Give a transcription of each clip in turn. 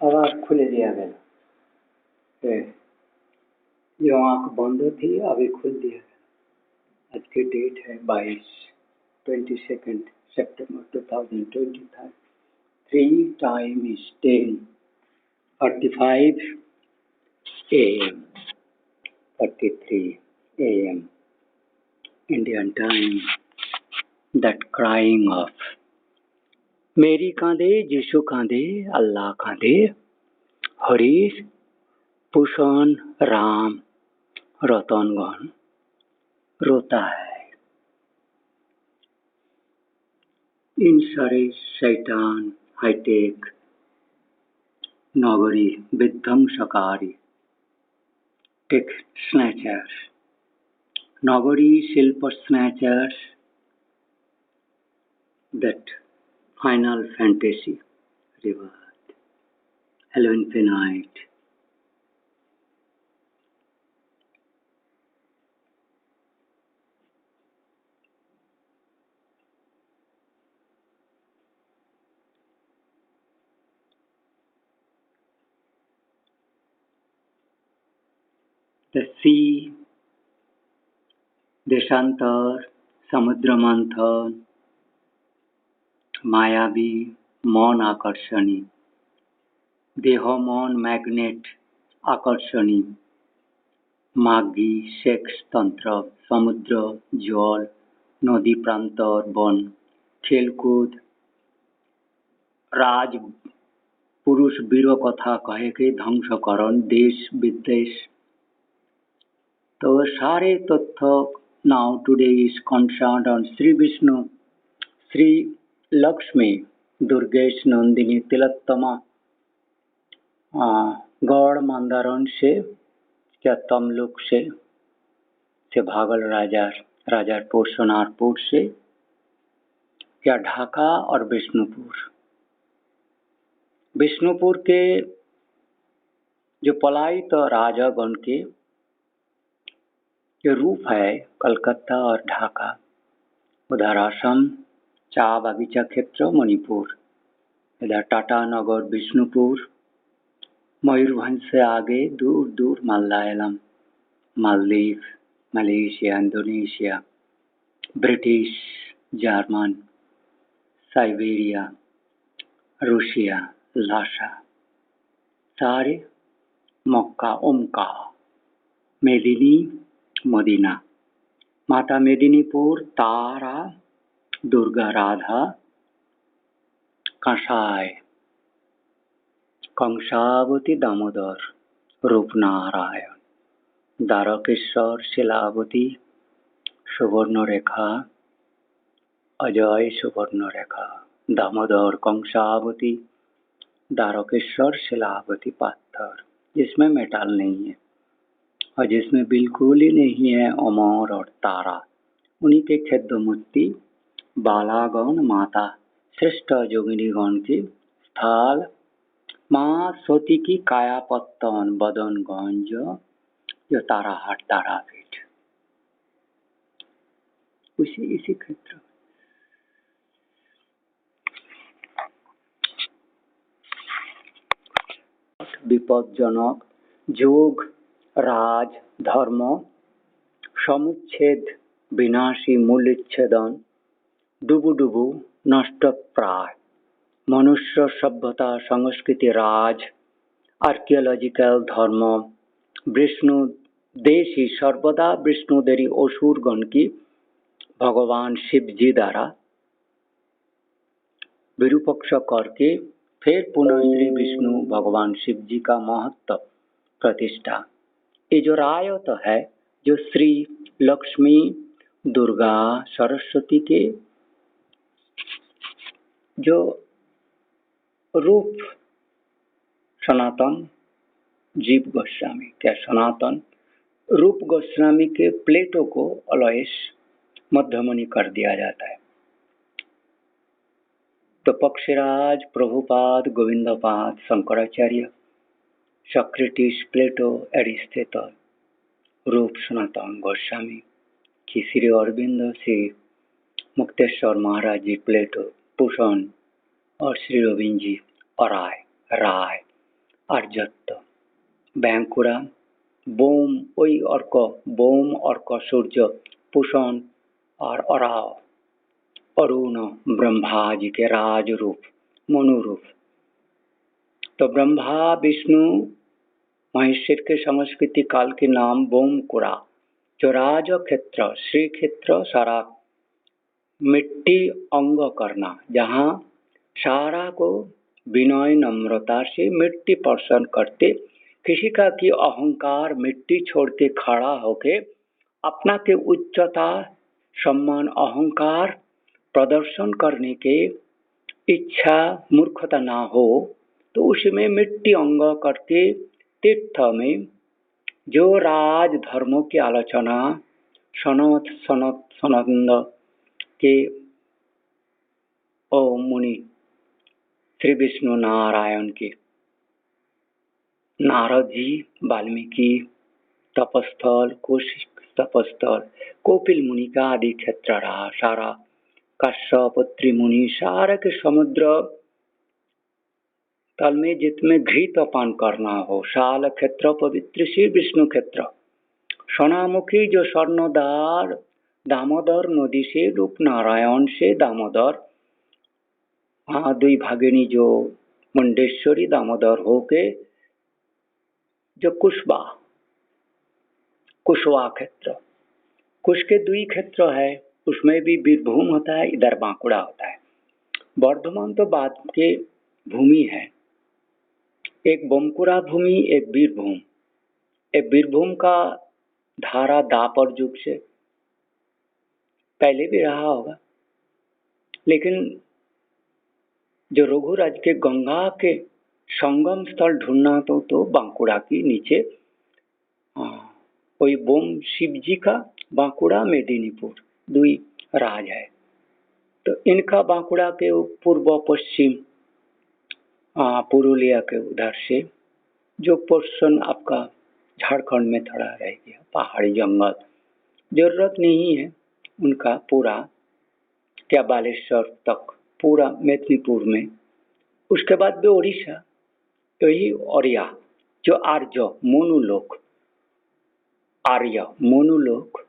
आवाज खुले दिया गया। जो आंख बंद थी अभी खुल दिया गया। आज की डेट है 22 सितंबर 2025। 3 time is 10:45 a.m. 43 a.m. Indian time. That crying of मेरी कांदे, यीशु कांदे, अल्लाह कांदे, हरीश, भूषण, राम, रतनगण रोता है। इन सारे शैतान हाईटेक नगरी विध्वंसकारी टेक स्नैचर्स, नगरी शिल्प snatchers, that final fantasy revert, hello infinite. The sea, देशांतर, समुद्र मंथन, मायावी मौन आकर्षणी, देह मौन मैग्नेट आकर्षणी, मागी सेक्स तंत्र, समुद्र, जल, नदी प्रांतर, वन, खेलकूद, राज पुरुष वीर कथा कहे के ध्वंसकरण, देश विदेश, तो सारे तथ्य now today is concerned on Shri Vishnu, Shri Lakshmi, Durgesh Nandini Tilottama, Gaur Mandaran से क्या तमलुक से भागल राजारपुर सोनारपुर से क्या ढाका और विष्णुपुर के जो पलायित राजागण के जो रूप है कलकत्ता और ढाका, उधर असम चा बागीचा क्षेत्र मणिपुर, इधर टाटा नगर विष्णुपुर, मयूरभंज से आगे दूर दूर Malayalam, Maldives, Malaysia, Indonesia, British, German, Siberia, Russia, Lhasa, सारे मक्का, उमका, मेदिनी, मदीना, माता मेदिनीपुर, तारा, दुर्गा, राधा, कंसाय, कंसावती, दामोदर, रूपनारायण, द्वारकेश्वर, शिलावती, सुवर्णरेखा, अजय सुवर्णरेखा, दामोदर, कंसावती, द्वारकेश्वर, शिलावती पत्थर, जिसमें मेटल नहीं है और जिसमें बिल्कुल ही नहीं है अमर और तारा, उन्हीं के खेद मूर्ति बालागण, माता श्रेष्ठ जोगिनीगण की स्थल, माँ सती की कायापत्तन बदनगंज, जो ताराहाट तारापीठ, इसी क्षेत्र विपदजनक जोग, राज, धर्म, समुच्छेद, विनाशी मूल्यच्छेदन, डुबु नष्ट प्राय, मनुष्य सभ्यता संस्कृति, राज, आर्कियोलॉजिकल धर्म, विष्णु देशी सर्वदा विष्णुदेरी असुरगण की भगवान शिव जी द्वारा विरूपक्ष करके फिर पुनः श्री विष्णु भगवान शिव जी का महत्व प्रतिष्ठा, ये जो रायत है, जो श्री लक्ष्मी, दुर्गा, सरस्वती के जो रूप सनातन जीव गोस्वामी, क्या सनातन रूप गोस्वामी के प्लेटों को अलॉयस मध्यमणि कर दिया जाता है। तो पक्षीराज, प्रभुपाद, गोविंदपाद, शंकराचार्य, सक्रेटिस, प्लेटो, एरिस्टोटल, रूप सनातन गोस्वामी की श्री अरविंद, श्री मुक्तेश्वर महाराज जी प्लेटो, भूषण और श्री रविंद्र जी राय, आर्यत्त बैंकुरा बोम वही अर्क बोम अर्क सूर्य पुषण और अराव अरुण ब्रह्मा जी के राज रूप मनु रूप। तो ब्रह्मा विष्णु महेश्वर के संस्कृति काल के नाम बोमकुरा, जो राज क्षेत्र श्री क्षेत्र सारा मिट्टी अंग करना, जहाँ सारा को विनय नम्रता से मिट्टी पर्सन करते, किसी का की अहंकार मिट्टी छोड़ के खड़ा होके अपना के उच्चता सम्मान अहंकार प्रदर्शन करने के इच्छा मूर्खता ना हो, तो उसमें मिट्टी अंग करके तीर्थ में जो राज धर्मों की आलोचना सनंद के ओ मुनि श्री विष्णु नारायण के नारद जी वाल्मीकि तपस्थल कौशिक तपस्थल कपिल मुनि का आदि क्षेत्र रहा, सारा कश्यप त्रिमुनि सारा के समुद्र तल में जितने घृत पान करना हो, शाल क्षेत्र पवित्र श्री विष्णु क्षेत्र सोनामुखी जो स्वर्णदार दामोदर नदी से रूप नारायण से दामोदर, हाँ दुई भागिनी जो मुंडेश्वरी दामोदर होके जो कुशवा क्षेत्र, कुश के दुई क्षेत्र है, उसमें भी बीरभूम होता है, इधर बांकुड़ा होता है। वर्धमान तो बाद के भूमि है, एक बोमकुरा भूमि एक बीरभूम। एक बीरभूम का धारा दापर युग से पहले भी रहा होगा, लेकिन जो रघुराज के गंगा के संगम स्थल ढूंढना तो बांकुड़ा की नीचे कोई बोम शिव जी का बांकुड़ा मेदिनीपुर दुई राज है। तो इनका बांकुड़ा के पूर्व पश्चिम पुरुलिया के उधर से जो पोर्शन आपका झारखंड में थोड़ा रह गया, पहाड़ी जंगल जरूरत नहीं है उनका पूरा क्या बालेश्वर तक पूरा मेदिनीपुर में। उसके बाद भी उड़ीसा, तो ही औरिया जो आर्य मोनुलोक आर्य मोनुलोक,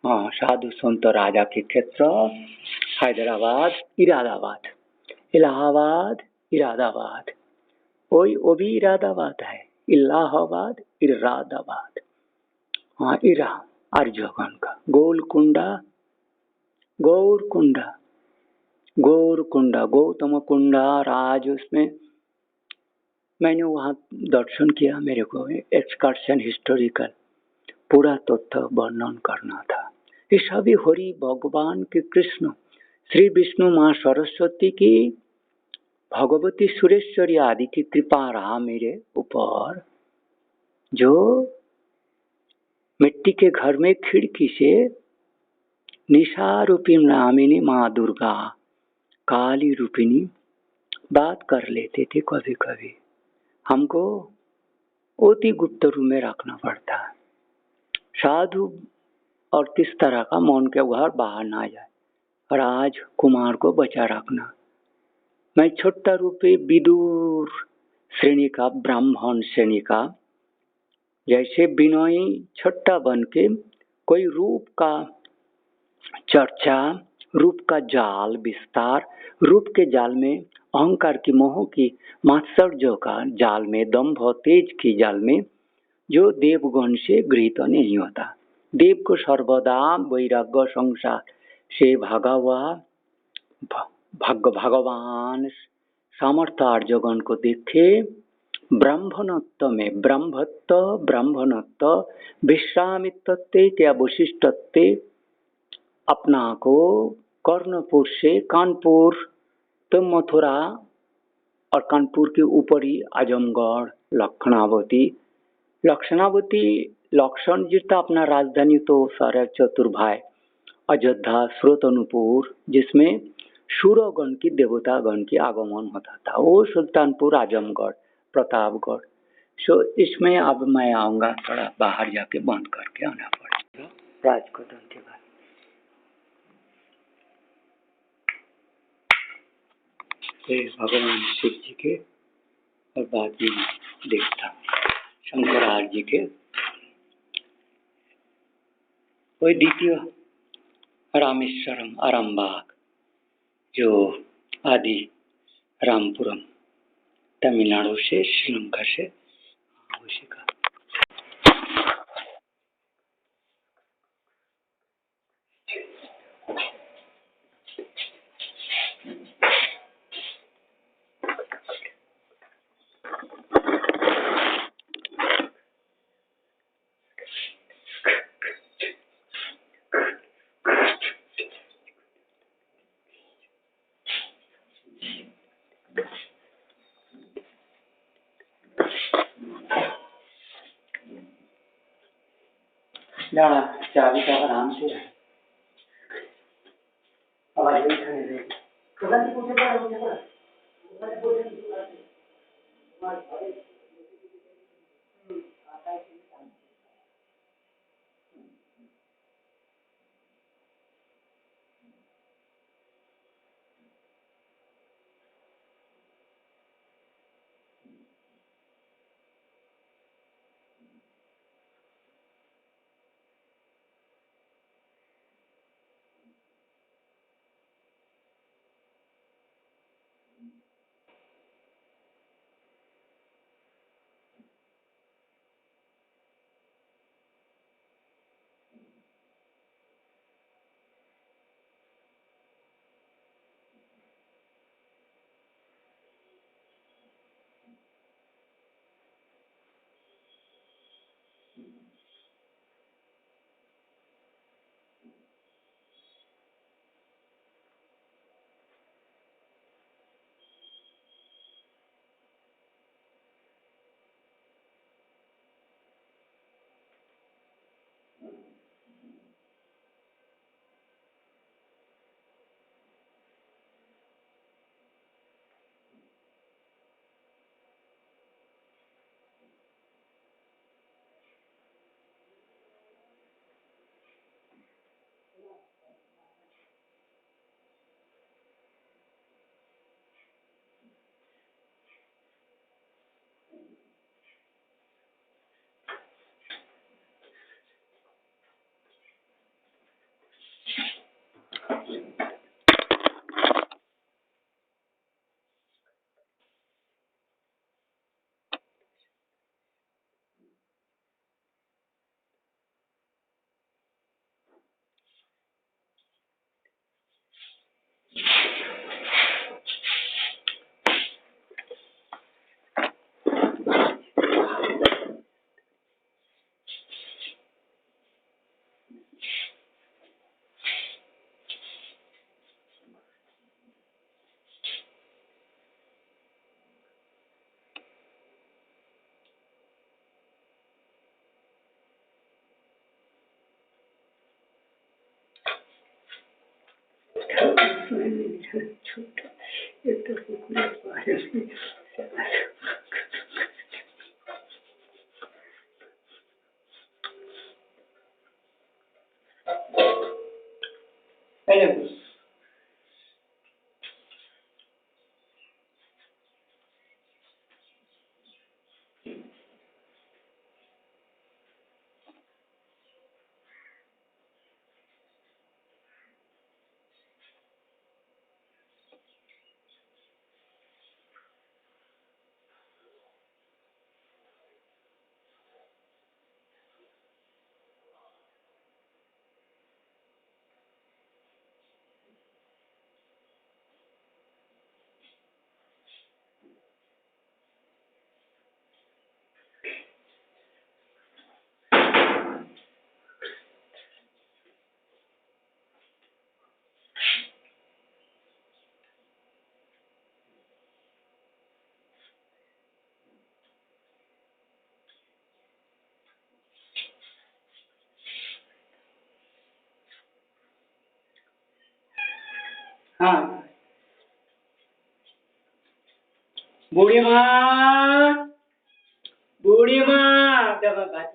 हाँ साधु संत राजा के क्षेत्र हैदराबाद इरादाबाद इलाहाबाद इरादाबाद, वो भी इरादाबाद है, इलाहाबाद इरादाबाद, हाँ इरा आर्यगण का गोलकुंडा गौरकुंडा गौरकुंडा गौतम कुंडा राज, उसमें मैंने वहाँ दर्शन किया, मेरे को एक्सकर्शन हिस्टोरिकल पूरा तथ्य वर्णन करना था। ये सभी हरि भगवान के कृष्ण श्री विष्णु माँ सरस्वती की भगवती सुरेश्वरी आदि की कृपा रहा मेरे ऊपर, जो मिट्टी के घर में खिड़की से निशा रूपी नामिनी माँ दुर्गा काली रूपिणी बात कर लेते थे। कभी कभी हमको अति गुप्त रूप में रखना पड़ता है, साधु और किस तरह का मौन के घर बाहर ना जाए, राजकुमार को बचा रखना। मैं छोटा रूपी विदुर श्रेणी का ब्राह्मण श्रेणी का, जैसे विनयी छोटा बन के कोई रूप का चर्चा, रूप का जाल विस्तार, रूप के जाल में अहंकार की मोह की मात्सर्य का जाल में दंभ तेज की जाल में जो देवगण से गृहीत नहीं होता। देव को सर्वदा वैराग्य संसार से भागा हुआ भगवान सामर्थ्य आर्यगण को देखे ब्राह्मणत्व में ब्राह्मणत्व विश्रामित्व क्या वशिष्ठत्व अपना को कर्णपुर से कानपुर तो मथुरा और कानपुर के ऊपर ही आजमगढ़ लक्षणावती लक्षण जितना अपना राजधानी तो सारे चतुर्भाई अयोध्या श्रोतनुपुर, जिसमें सूरगण की देवतागण की आगमन होता था, वो सुल्तानपुर आजमगढ़ प्रतापगढ़। सो इसमें अब मैं आऊँगा, थोड़ा बाहर जाके बंद करके आना पड़ेगा राजकथन के बाद। भगवान शिव जी के और बाद में देखता शंकराचार्य जी के कोई द्वितीय रामेश्वरम आरामबाग जो आदि रामपुरम तमिलनाडु से श्रीलंका से उसी का जाना चाबी का आराम से है आवाज भी खड़ी रहेगी कभी पूछे हाँ बूढ़ी माँ दबा बात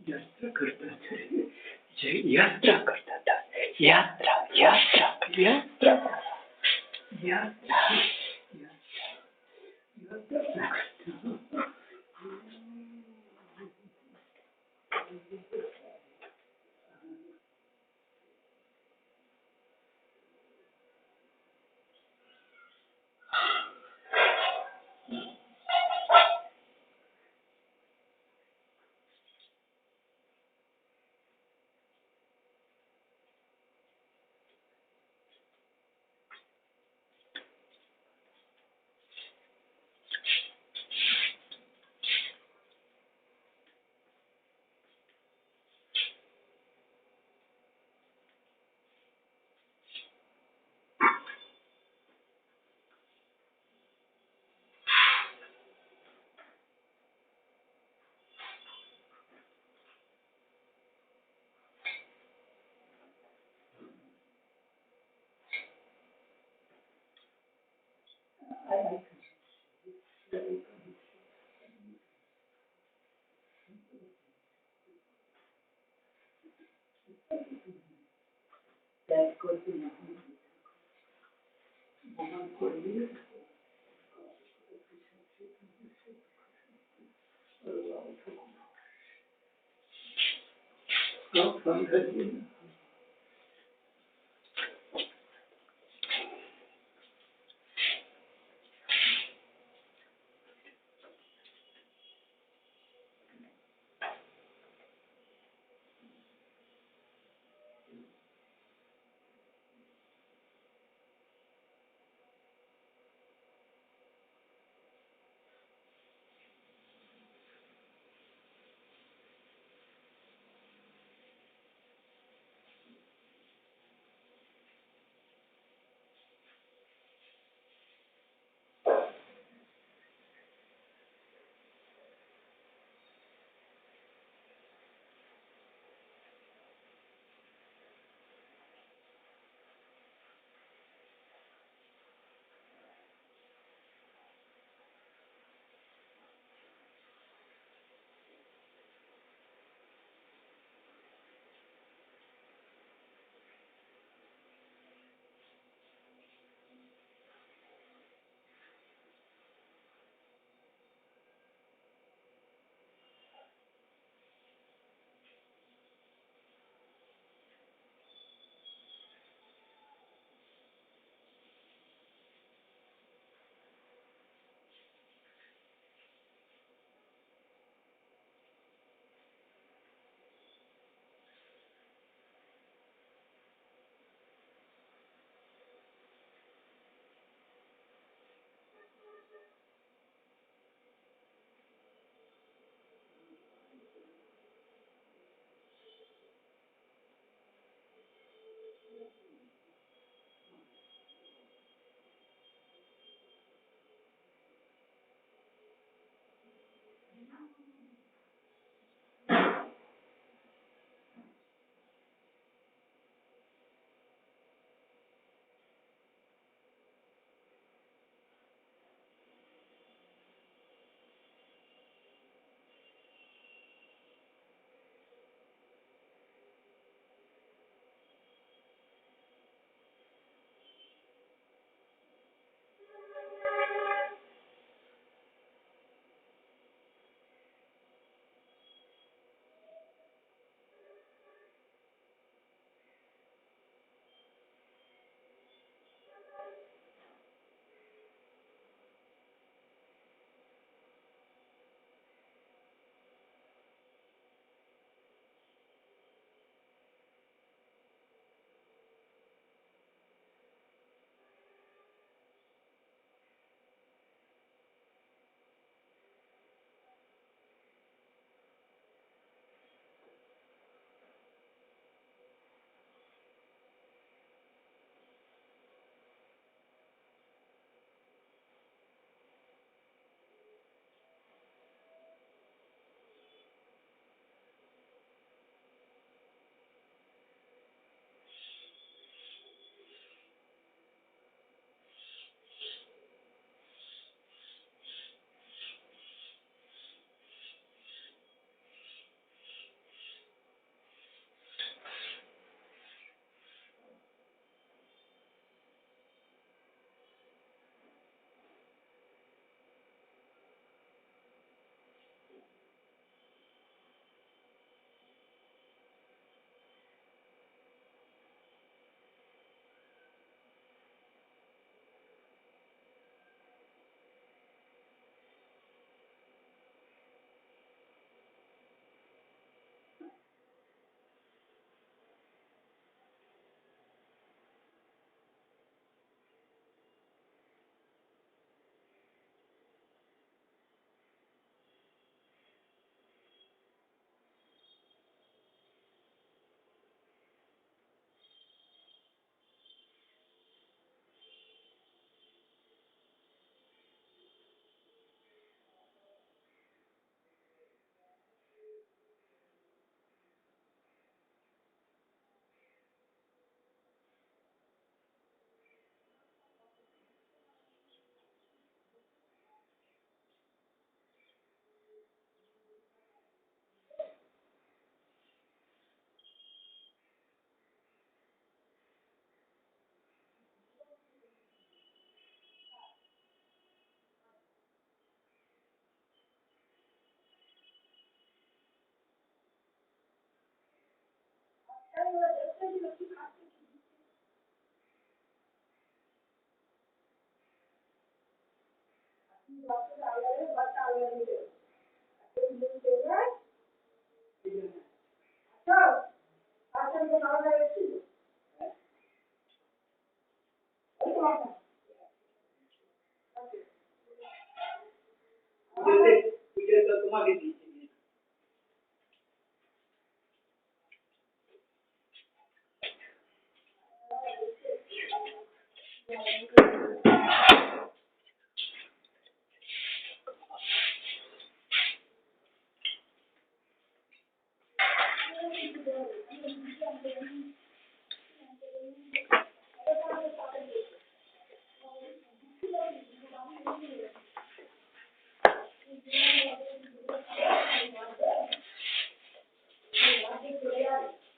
यात्रा करता था रे, यात्रा करता था, यात्रा यात्रा यात्रा यात्रा यात्रा।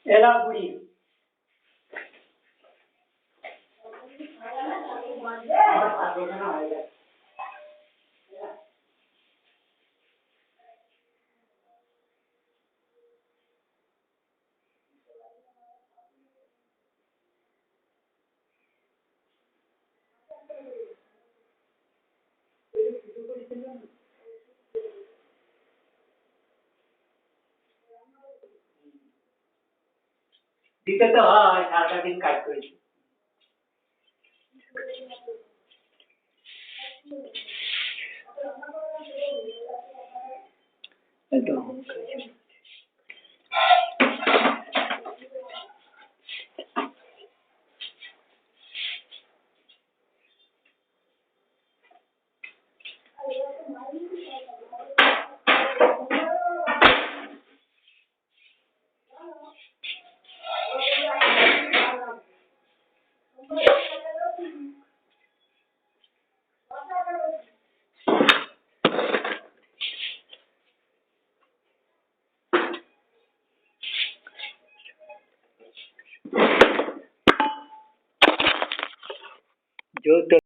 एला बुढ़ी দিতে তো হয়, সারাটা দিন কাজ করেছি। जो तो